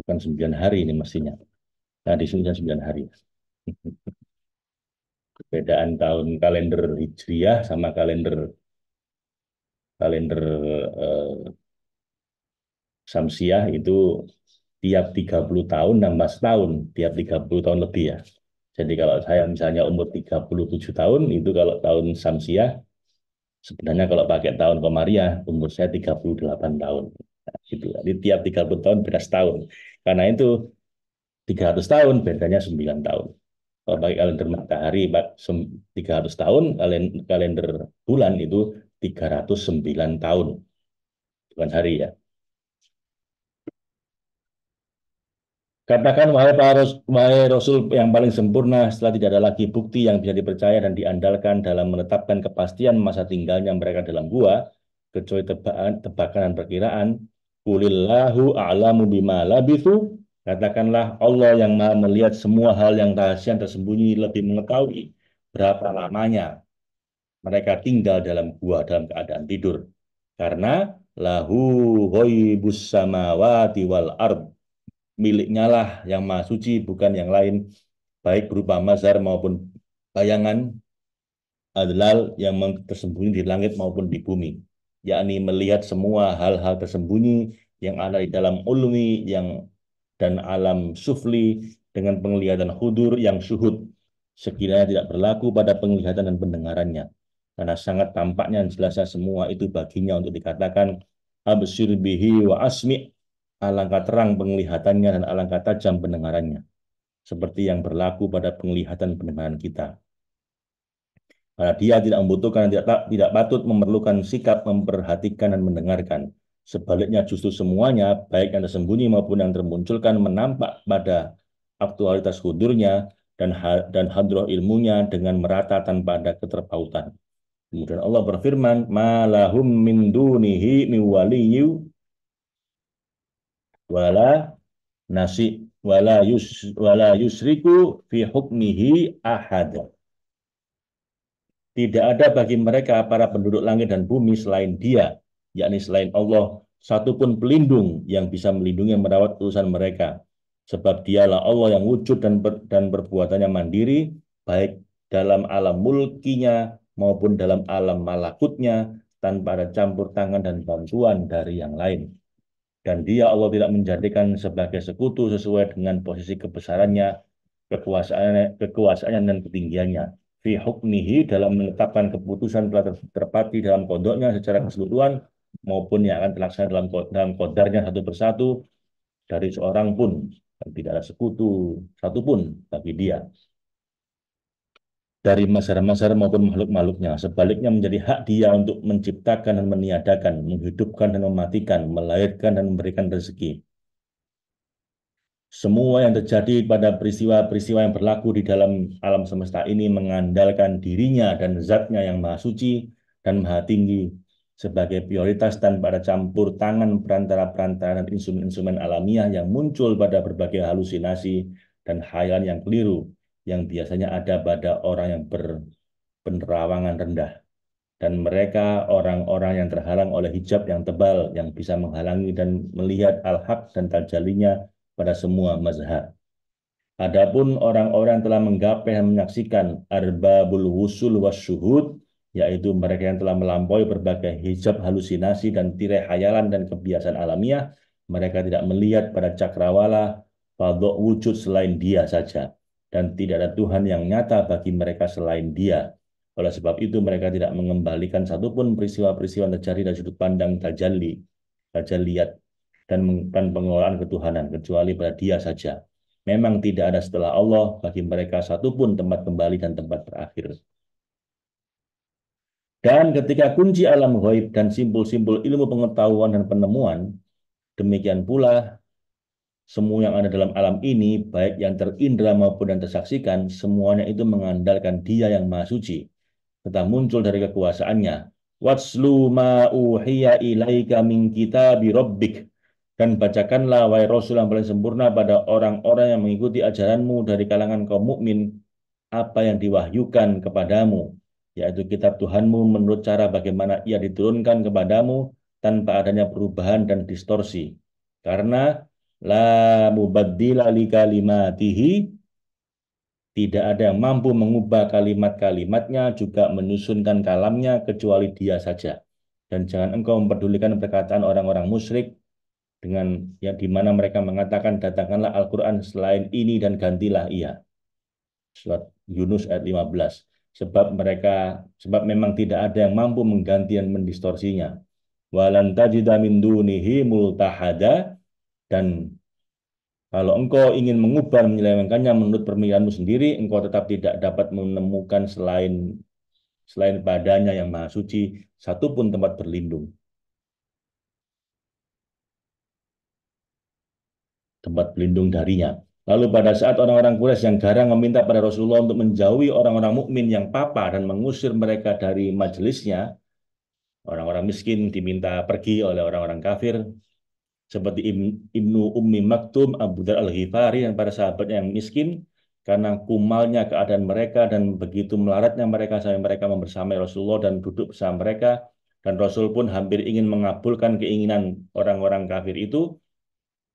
Bukan 9 hari ini mestinya. Nah, di sini 9 hari. Perbedaan tahun kalender Hijriah sama kalender kalender eh, Samsiah itu tiap 30 tahun nambah setahun, tiap 30 tahun lebih ya. Jadi kalau saya misalnya umur 37 tahun, itu kalau tahun Samsiah, sebenarnya kalau pakai tahun Komariah, umur saya 38 tahun. Nah, gitu. Jadi tiap 30 tahun beda setahun. Karena itu 300 tahun, bedanya 9 tahun. Kalau pakai kalender matahari 300 tahun, kalender bulan itu 309 tahun. Bukan hari ya. Katakan wahai Rasul yang paling sempurna, setelah tidak ada lagi bukti yang bisa dipercaya dan diandalkan dalam menetapkan kepastian masa tinggalnya mereka dalam gua, kecuali tebakan dan perkiraan. Qulillahu a'lamu bima labithu. Katakanlah Allah yang maha melihat semua hal yang rahasia tersembunyi lebih mengetahui berapa lamanya mereka tinggal dalam gua dalam keadaan tidur. Karena lahu ghaibus samawati wal ard, miliknya lah yang maha suci, bukan yang lain, baik berupa mazhar maupun bayangan adalah yang tersembunyi di langit maupun di bumi, yakni melihat semua hal-hal tersembunyi yang ada di dalam ulwi yang dan alam sufli dengan penglihatan hudur yang syuhud, sekiranya tidak berlaku pada penglihatan dan pendengarannya. Karena sangat tampaknya jelasnya semua itu baginya untuk dikatakan absir bihi wa asmi, alangkah terang penglihatannya dan alangkah tajam pendengarannya. Seperti yang berlaku pada penglihatan pendengaran kita. Karena dia tidak membutuhkan, tidak patut memerlukan sikap memperhatikan dan mendengarkan. Sebaliknya justru semuanya, baik yang tersembunyi maupun yang termunculkan, menampak pada aktualitas hudurnya dan hadroh ilmunya dengan merata tanpa ada keterpautan. Kemudian Allah berfirman, "Ma lahum min dunihi min waliyyu wala nasi wala yusriku fi hukmihi ahad." Tidak ada bagi mereka para penduduk langit dan bumi selain Dia, yakni selain Allah, satupun pelindung yang bisa melindungi dan merawat urusan mereka. Sebab Dialah Allah yang wujud dan perbuatannya mandiri, baik dalam alam mulkinya maupun dalam alam malakutnya, tanpa ada campur tangan dan bantuan dari yang lain. Dan Dia Allah tidak menjadikan sebagai sekutu sesuai dengan posisi kebesarannya, kekuasaannya dan ketinggiannya. Fi hukmihi, dalam menetapkan keputusan telah terpati dalam kodoknya secara keseluruhan maupun yang akan terlaksana dalam kodarnya satu persatu dari seorang pun, dan tidak ada sekutu satupun bagi Dia dari masyarakat maupun makhluk-makhluknya. Sebaliknya menjadi hak Dia untuk menciptakan dan meniadakan, menghidupkan dan mematikan, melahirkan dan memberikan rezeki. Semua yang terjadi pada peristiwa-peristiwa yang berlaku di dalam alam semesta ini mengandalkan dirinya dan zatnya yang maha suci dan maha tinggi sebagai prioritas tanpa ada campur tangan perantara-perantara dan instrumen-instrumen alamiah yang muncul pada berbagai halusinasi dan khayalan yang keliru yang biasanya ada pada orang yang berpenerawangan rendah. Dan mereka orang-orang yang terhalang oleh hijab yang tebal yang bisa menghalangi dan melihat al-haq dan tajalinya pada semua mazhab. Adapun orang-orang telah menggapai dan menyaksikan arbabul wusul wasyuhud, yaitu mereka yang telah melampaui berbagai hijab halusinasi dan tirai khayalan dan kebiasaan alamiah, mereka tidak melihat pada cakrawala fadhok wujud selain Dia saja, dan tidak ada Tuhan yang nyata bagi mereka selain Dia. Oleh sebab itu mereka tidak mengembalikan satupun peristiwa-peristiwa yang terjadi dari sudut pandang tajalliyat dan pengelolaan ketuhanan kecuali pada Dia saja. Memang tidak ada setelah Allah bagi mereka satupun tempat kembali dan tempat berakhir. Dan ketika kunci alam ghaib dan simpul-simpul ilmu pengetahuan dan penemuan, demikian pula semua yang ada dalam alam ini, baik yang terindra maupun yang tersaksikan, semuanya itu mengandalkan Dia yang Maha Suci, tetap muncul dari kekuasaannya. Watslu ma uhiya ilaika min kitabi rabbik, dan bacakanlah wahai Rasul yang paling sempurna pada orang-orang yang mengikuti ajaranmu dari kalangan kaum mukmin apa yang diwahyukan kepadamu, yaitu kitab Tuhanmu menurut cara bagaimana ia diturunkan kepadamu tanpa adanya perubahan dan distorsi. Karena la mubaddila li kalimatihi, tidak ada yang mampu mengubah kalimat-kalimatnya, juga menyusunkan kalamnya kecuali Dia saja. Dan jangan engkau memperdulikan perkataan orang-orang musyrik dengan yang di mana mereka mengatakan datangkanlah Al-Quran selain ini dan gantilah ia. Surat Yunus ayat 15. Sebab memang tidak ada yang mampu mengganti dan mendistorsinya. Walan tajida min dunihi multahada, dan kalau engkau ingin mengubah menyelewengkannya menurut pemilihanmu sendiri, engkau tetap tidak dapat menemukan selain padanya yang maha suci satupun tempat berlindung, tempat berlindung darinya. Lalu pada saat orang-orang Quraisy yang garang meminta pada Rasulullah untuk menjauhi orang-orang mukmin yang papa dan mengusir mereka dari majelisnya, orang-orang miskin diminta pergi oleh orang-orang kafir seperti Ibnu Ummi Maktum, Abu Dzar Al-Ghifari dan para sahabatnya yang miskin. karena kumalnya keadaan mereka dan begitu melaratnya mereka sampai mereka membersamai Rasulullah dan duduk bersama mereka, dan Rasul pun hampir ingin mengabulkan keinginan orang-orang kafir itu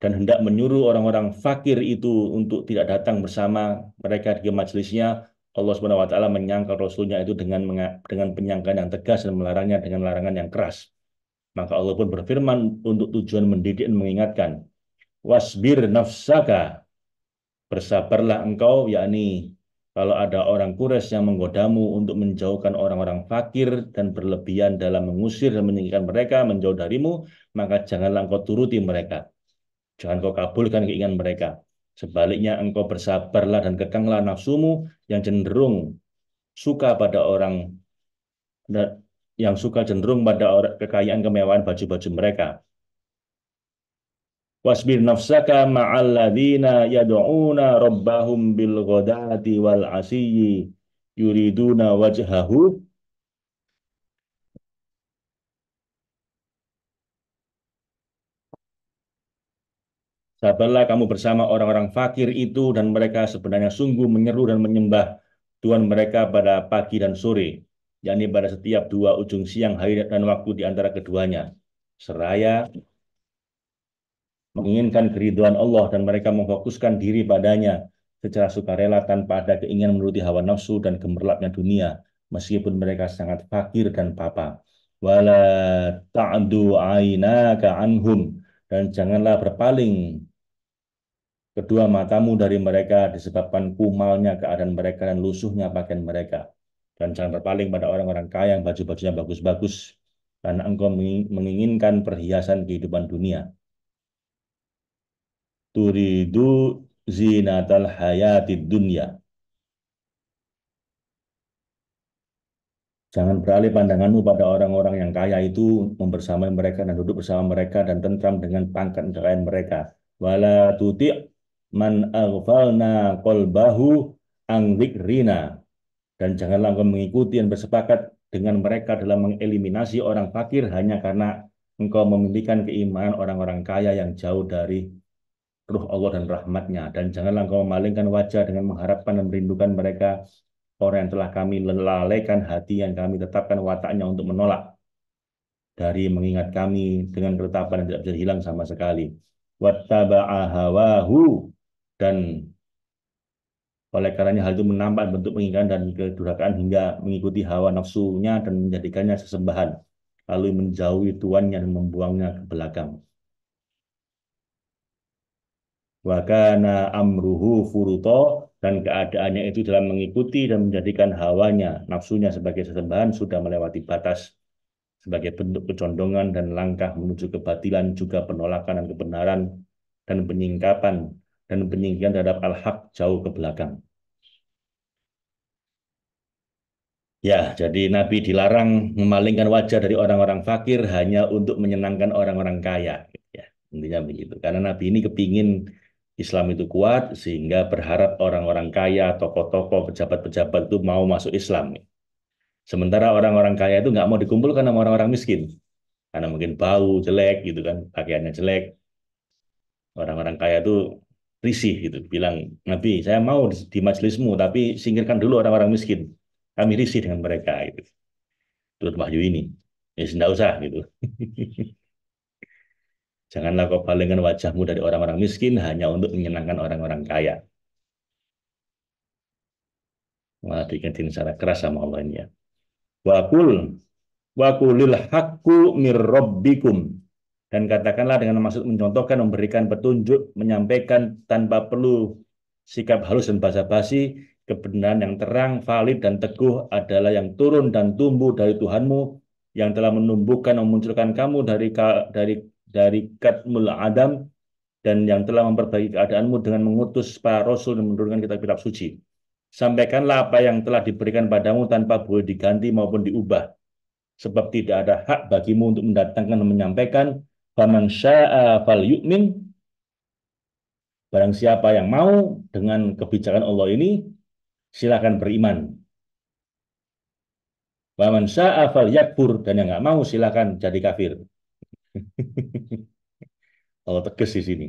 dan hendak menyuruh orang-orang fakir itu untuk tidak datang bersama mereka di majelisnya. Allah Subhanahu wa taala menyangkal Rasulnya itu dengan penyangkaan yang tegas dan melarangnya dengan larangan yang keras. Maka Allah pun berfirman untuk tujuan mendidik dan mengingatkan, wasbir nafsaka, bersabarlah engkau, yakni kalau ada orang Quraisy yang menggodamu untuk menjauhkan orang-orang fakir dan berlebihan dalam mengusir dan meninggalkan mereka menjauh darimu, maka janganlah engkau turuti mereka. Jangan kau kabulkan keinginan mereka. Sebaliknya engkau bersabarlah dan kekanglah nafsumu yang cenderung suka pada orang yang suka cenderung pada kekayaan kemewahan baju-baju mereka. Wasbir nafsaka ma'al ladzina yad'una rabbahum bil ghadati wal asiyyi yuriduna wajhahu. Sabarlah kamu bersama orang-orang fakir itu dan mereka sebenarnya sungguh menyeru dan menyembah Tuhan mereka pada pagi dan sore, yakni pada setiap dua ujung siang hari dan waktu di antara keduanya. Seraya menginginkan keridhaan Allah dan mereka memfokuskan diri padanya secara sukarela tanpa ada keinginan menuruti hawa nafsu dan gemerlapnya dunia, meskipun mereka sangat fakir dan papa. Wala ta'du ainaka anhum, dan janganlah berpaling kedua matamu dari mereka disebabkan kumalnya keadaan mereka dan lusuhnya pakaian mereka. Dan jangan berpaling pada orang-orang kaya yang baju-bajunya bagus-bagus, karena engkau menginginkan perhiasan kehidupan dunia. Turidu zinatal hayatid dunya. Jangan beralih pandanganmu pada orang-orang yang kaya itu, membersamai mereka dan duduk bersama mereka dan tentram dengan pangkat kekayaan mereka. Wala tuti' man aghfalna qalbahu an dzikrina, dan janganlah engkau mengikuti dan bersepakat dengan mereka dalam mengeliminasi orang fakir hanya karena engkau memimpikan keimanan orang-orang kaya yang jauh dari ruh Allah dan rahmatnya. Dan janganlah engkau memalingkan wajah dengan mengharapkan dan merindukan mereka, orang yang telah kami lalaikan hati yang kami tetapkan wataknya untuk menolak dari mengingat kami dengan ketetapan yang tidak bisa hilang sama sekali. Wattaba'a hawahu, dan oleh karenanya hal itu menambah bentuk pengingkaran dan kedurhakaan hingga mengikuti hawa nafsunya dan menjadikannya sesembahan, lalu menjauhi tuannya dan membuangnya ke belakang. Wa kana amruhu furuto, dan keadaannya itu dalam mengikuti dan menjadikan hawanya, nafsunya sebagai sesembahan sudah melewati batas sebagai bentuk kecondongan dan langkah menuju kebatilan, juga penolakan dan kebenaran dan penyingkapan dan penyingkiran terhadap al-haq jauh ke belakang. Ya, jadi Nabi dilarang memalingkan wajah dari orang-orang fakir hanya untuk menyenangkan orang-orang kaya. Ya, intinya begitu. Karena Nabi ini kepingin Islam itu kuat, sehingga berharap orang-orang kaya, tokoh-tokoh, pejabat-pejabat itu mau masuk Islam. Sementara orang-orang kaya itu nggak mau dikumpulkan sama orang-orang miskin. Karena mungkin bau, jelek gitu kan, pakaiannya jelek. Orang-orang kaya itu risih gitu. Bilang, Nabi, saya mau di majelismu, tapi singkirkan dulu orang-orang miskin. Kami risih dengan mereka gitu. Turut wahyu ini. Ya, tidak usah gitu. Janganlah kau palingkan wajahmu dari orang-orang miskin hanya untuk menyenangkan orang-orang kaya. Malah diingetin secara keras sama Allah ini ya. Wakul, wakulil hakku mir rabbikum. Dan katakanlah dengan maksud mencontohkan, memberikan petunjuk, menyampaikan tanpa perlu sikap halus dan basa-basi, kebenaran yang terang, valid dan teguh adalah yang turun dan tumbuh dari Tuhanmu, yang telah menumbuhkan dan memunculkan kamu dari katmul adam, dan yang telah memperbaiki keadaanmu dengan mengutus para rasul dan menurunkan kitab-kitab suci. Sampaikanlah apa yang telah diberikan padamu tanpa boleh diganti maupun diubah, sebab tidak ada hak bagimu untuk mendatangkan dan menyampaikan. Faman syaa fal yu'min, barang siapa yang mau dengan kebijakan Allah ini, silakan beriman. Waman syaa fal yakfur, dan yang nggak mau silakan jadi kafir. Allah tegas di sini.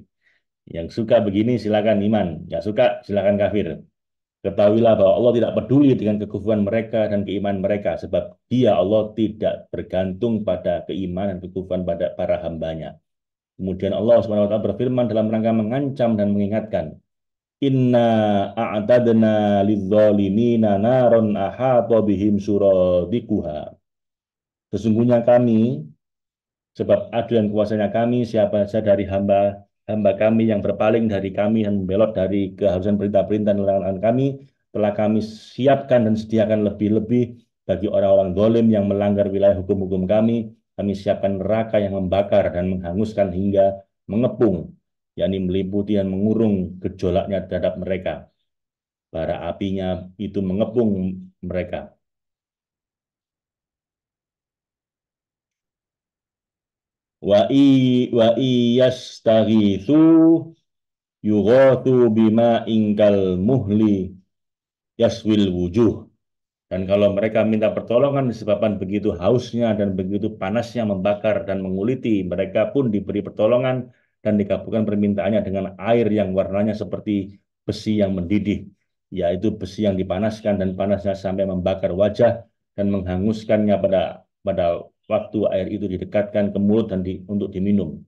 Yang suka begini silakan iman, yang suka silakan kafir. Ketahuilah bahwa Allah tidak peduli dengan kekufuran mereka dan keimanan mereka, sebab Dia Allah tidak bergantung pada keimanan dan kekufuran pada para hambanya. Kemudian Allah Subhanahu wa taala berfirman dalam rangka mengancam dan mengingatkan, Inna a'tadna lidzalimina naron ahata bihim suradikuha. Sesungguhnya kami, sebab adil dan kuasanya kami, siapa saja dari hamba kami yang berpaling dari kami dan membelot dari keharusan perintah-perintah dan larangan kami, telah kami siapkan dan sediakan lebih-lebih bagi orang-orang zalim yang melanggar wilayah hukum-hukum kami. Kami siapkan neraka yang membakar dan menghanguskan hingga mengepung, yakni meliputi dan mengurung gejolaknya terhadap mereka. Bara apinya itu mengepung mereka. Wa iyastaghitsu yughathu bima ingkal muhli yaswil wujuh. Dan kalau mereka minta pertolongan disebabkan begitu hausnya dan begitu panasnya membakar dan menguliti, mereka pun diberi pertolongan dan dikabulkan permintaannya dengan air yang warnanya seperti besi yang mendidih, yaitu besi yang dipanaskan dan panasnya sampai membakar wajah dan menghanguskannya pada waktu air itu didekatkan ke mulut dan untuk diminum.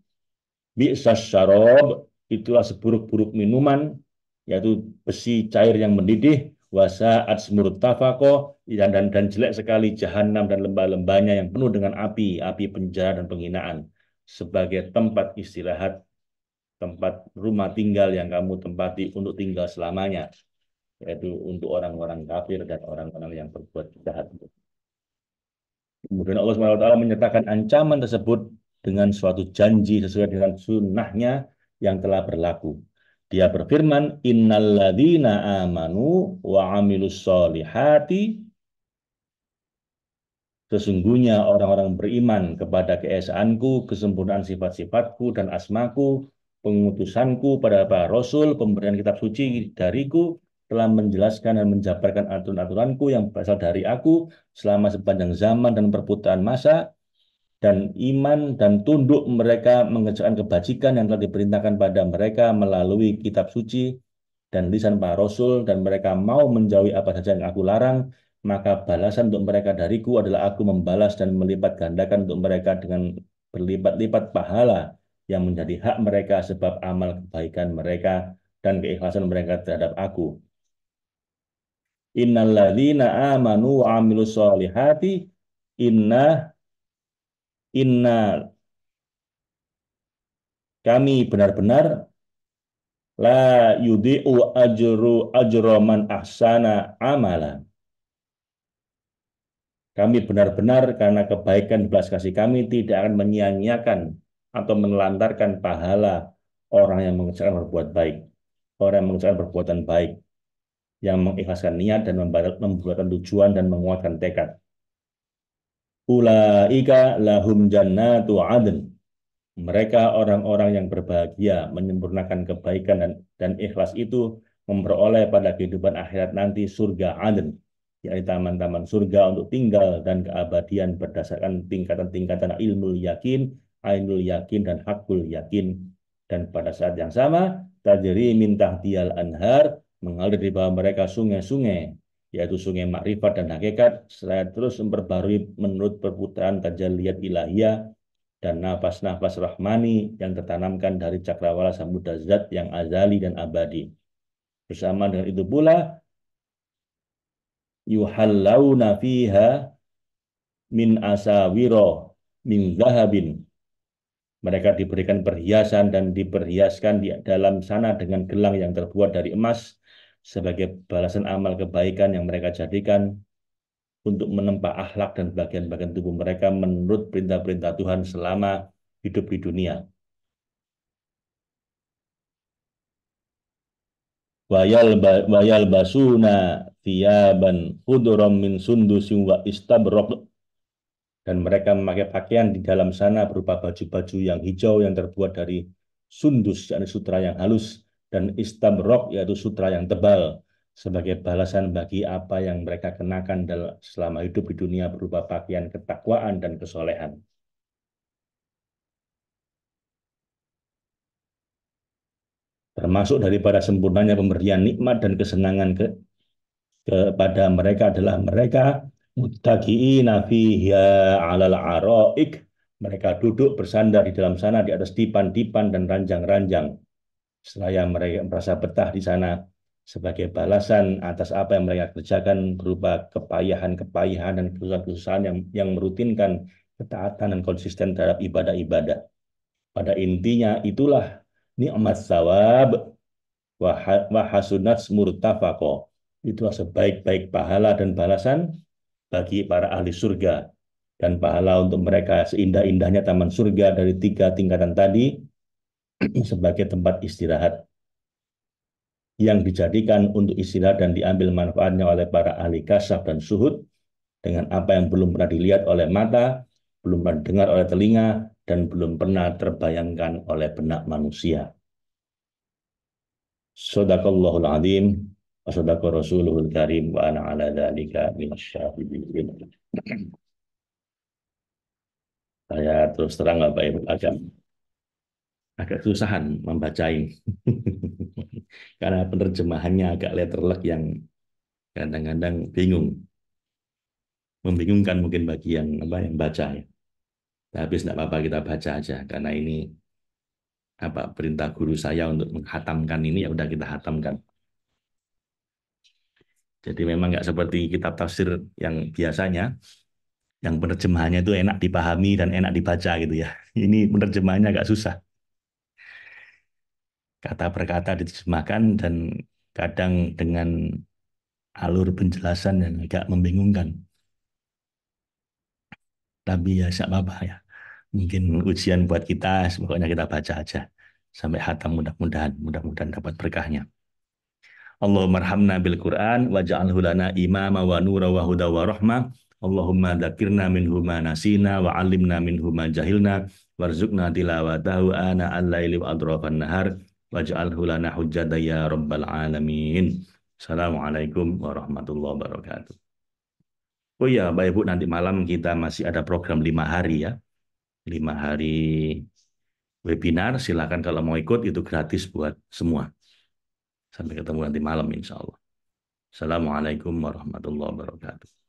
Bi'sas syarob, itulah seburuk-buruk minuman, yaitu besi cair yang mendidih, wasa'at smurtafako, dan jelek sekali jahanam dan lembah-lembahnya yang penuh dengan api penjara dan penghinaan, sebagai tempat istirahat, tempat rumah tinggal yang kamu tempati untuk tinggal selamanya, yaitu untuk orang-orang kafir dan orang-orang yang berbuat jahat. Kemudian Allah SWT menyertakan ancaman tersebut dengan suatu janji sesuai dengan sunnahnya yang telah berlaku. Dia berfirman, Innalladzina amanu wa amilus solihati, sesungguhnya orang-orang beriman kepada keesaanku, kesempurnaan sifat-sifatku dan asmaku, pengutusanku pada para rasul, pemberian kitab suci dariku, telah menjelaskan dan menjabarkan aturan-aturanku yang berasal dari aku selama sepanjang zaman dan perputaran masa, dan iman dan tunduk mereka mengerjakan kebajikan yang telah diperintahkan pada mereka melalui kitab suci dan lisan para rasul, dan mereka mau menjauhi apa saja yang aku larang, maka balasan untuk mereka dariku adalah aku membalas dan melipat gandakan untuk mereka dengan berlipat-lipat pahala yang menjadi hak mereka sebab amal kebaikan mereka dan keikhlasan mereka terhadap aku. Innalladzina amanu wa amilus solihati inna inna kami benar-benar la yudhi'u ajro man ahsana amalan. Kami benar-benar karena kebaikan belas kasih kami tidak akan menyia-nyiakan atau menelantarkan pahala orang yang mengerjakan berbuat baik, orang yang mengerjakan perbuatan baik, yang mengikhlaskan niat dan membuatkan tujuan dan menguatkan tekad. Ulaika lahum jannatu adn. Mereka orang-orang yang berbahagia, menyempurnakan kebaikan dan ikhlas itu memperoleh pada kehidupan akhirat nanti surga Aden, yaitu taman-taman surga untuk tinggal dan keabadian berdasarkan tingkatan-tingkatan ilmu yakin, ainul yakin, dan hakul yakin. Dan pada saat yang sama, tajri min tahtiyal anhar, mengalir di bawah mereka sungai-sungai, yaitu sungai makrifat dan hakikat, seraya terus memperbarui menurut perputaran tajalliyat ilahiyah dan nafas-nafas rahmani yang tertanamkan dari cakrawala samudra zat yang azali dan abadi. Bersama dengan itu pula, yuhallawna fiha min asawiro min zahabin. Mereka diberikan perhiasan dan diperhiaskan di dalam sana dengan gelang yang terbuat dari emas sebagai balasan amal kebaikan yang mereka jadikan untuk menempa akhlak dan bagian-bagian tubuh mereka menurut perintah-perintah Tuhan selama hidup di dunia. Wayal basuna thiyaban khudram min sundusin wa istabraq, dan mereka memakai pakaian di dalam sana berupa baju-baju yang hijau yang terbuat dari sundus, yakni sutra yang halus, dan istabraq yaitu sutra yang tebal, sebagai balasan bagi apa yang mereka kenakan selama hidup di dunia berupa pakaian ketakwaan dan kesolehan. Termasuk daripada sempurnanya pemberian nikmat dan kesenangan kepada mereka adalah mereka muttaqiina fiha 'alal araik. Mereka duduk bersandar di dalam sana di atas dipan-dipan dan ranjang-ranjang. Seraya mereka merasa betah di sana sebagai balasan atas apa yang mereka kerjakan berupa kepayahan-kepayahan dan kesusahan-kesusahan yang merutinkan ketaatan dan konsisten terhadap ibadah-ibadah. Pada intinya itulah nikmat sawab wa hasunat murtafaqo. Itulah sebaik-baik pahala dan balasan bagi para ahli surga. Dan pahala untuk mereka seindah-indahnya taman surga dari 3 tingkatan tadi sebagai tempat istirahat yang dijadikan untuk istirahat dan diambil manfaatnya oleh para ahli kasyaf dan suhud dengan apa yang belum pernah dilihat oleh mata, belum pernah dengar oleh telinga, dan belum pernah terbayangkan oleh benak manusia. Sadaqallahul adzim wa sadaqa rasuluhul karim wa ana ala dzalika minasyahidin. Saya terus terang Bapak Ibu agak susahan membaca ini. Karena penerjemahannya agak letterlek yang kadang-kadang bingung. Membingungkan mungkin bagi yang baca ya. Tapi tidak apa-apa kita baca aja karena ini perintah guru saya untuk menghatamkan ini ya udah kita hatamkan. Jadi memang nggak seperti kitab tafsir yang biasanya, yang penerjemahannya itu enak dipahami dan enak dibaca gitu ya. Ini penerjemahannya agak susah. Kata per kata diterjemahkan dan kadang dengan alur penjelasan yang agak membingungkan. Tapi ya siapa apa ya. Mungkin ujian buat kita, pokoknya kita baca aja sampai hatam mudah-mudahan dapat berkahnya. Allahumma arhamna bil Qur'an waj'alhu lana imama wa nura wa huda wa rahmah. Allahumma dzakirna minhu ma nasina wa 'allimna minhu ma jahilna warzuqna tilawatahu ana al-laili wa adrafan nahar waj'alhu lana hujjatan ya rabbal alamin. Assalamualaikum warahmatullahi wabarakatuh. Oh ya, Bapak Ibu, nanti malam kita masih ada program 5 hari ya. 5 hari webinar, silakan kalau mau ikut itu gratis buat semua. Sampai ketemu nanti malam insya Allah. Assalamualaikum warahmatullahi wabarakatuh.